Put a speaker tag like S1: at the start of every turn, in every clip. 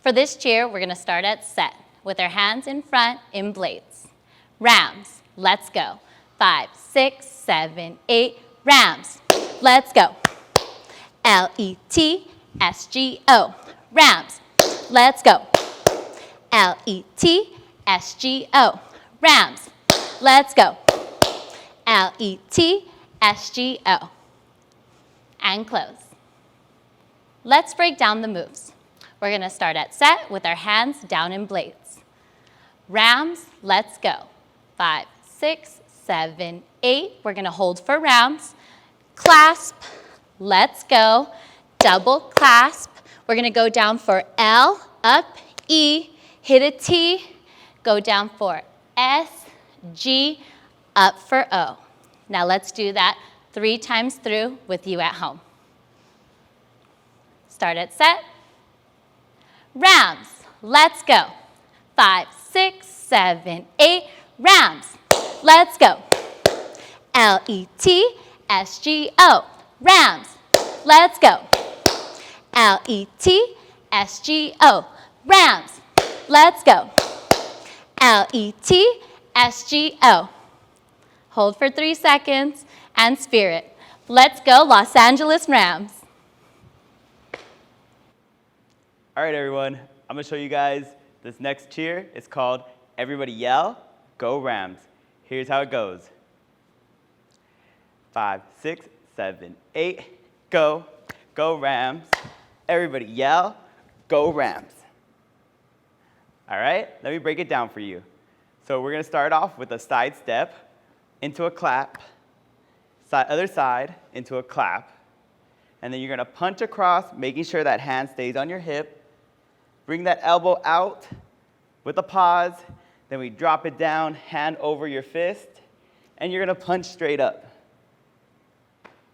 S1: For this cheer, we're gonna start at set with our hands in front in blades. Rams, let's go. 5, 6, 7, 8, Rams, let's go. L-E-T-S-G-O, Rams, let's go. L-E-T-S-G-O, Rams, let's go. L-E-T-S-G-O. And close. Let's break down the moves. We're gonna start at set with our hands down in blades. Rams, let's go. 5, 6, 7, 8. We're gonna hold for Rams. Clasp, let's go. Double clasp. We're gonna go down for L, up, E, hit a T, go down for S, G, up for O. Now let's do that 3 times through with you at home. Start at set. Rams, let's go. 5, 6, 7, 8, Rams, let's go. L-E-T-S-G-O, Rams, let's go. L-E-T-S-G-O, Rams, let's go. L-E-T-S-G-O. Hold for 3 seconds and spirit. Let's go Los Angeles Rams.
S2: All right, everyone, I'm gonna show you guys this next cheer. It's called Everybody Yell, Go Rams. Here's how it goes. 5, 6, 7, 8, go, go Rams. Everybody yell, go Rams. All right, let me break it down for you. So we're gonna start off with a side step into a clap, other side into a clap, and then you're gonna punch across, making sure that hand stays on your hip. Bring that elbow out with a pause, then we drop it down, hand over your fist, and you're gonna punch straight up.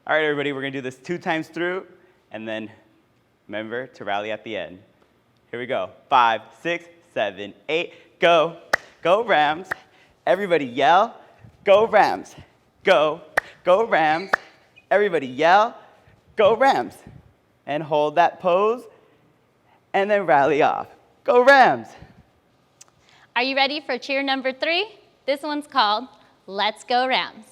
S2: All right, everybody, we're gonna do this 2 times through, and then remember to rally at the end. Here we go. 5, 6, 7, 8, go. Go Rams. Everybody yell, go Rams. Go, go Rams. Everybody yell, go Rams. And hold that pose, and then rally off. Go Rams.
S1: Are you ready for cheer number 3? This one's called Let's Go Rams.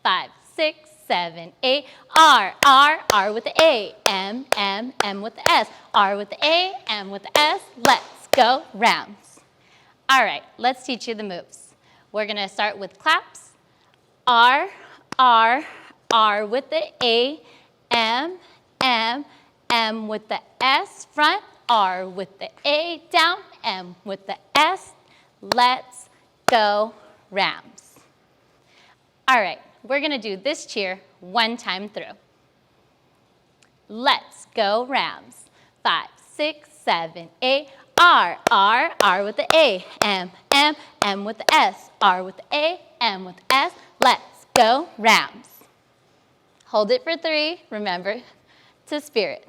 S1: 5, 6, 7, 8, R, R, R with the A, M, M, M with the S, R with the A, M with the S, let's go Rams. All right, let's teach you the moves. We're gonna start with claps. R, R, R with the A, M, M, M with the S front, R with the A down, M with the S, let's go Rams. All right, we're gonna do this cheer 1 time through. Let's go Rams. 5, 6, 7, 8, R, R, R with the A, M, M, M with the S, R with the A, M with the S, let's go Rams. Hold it for 3, remember to spirit.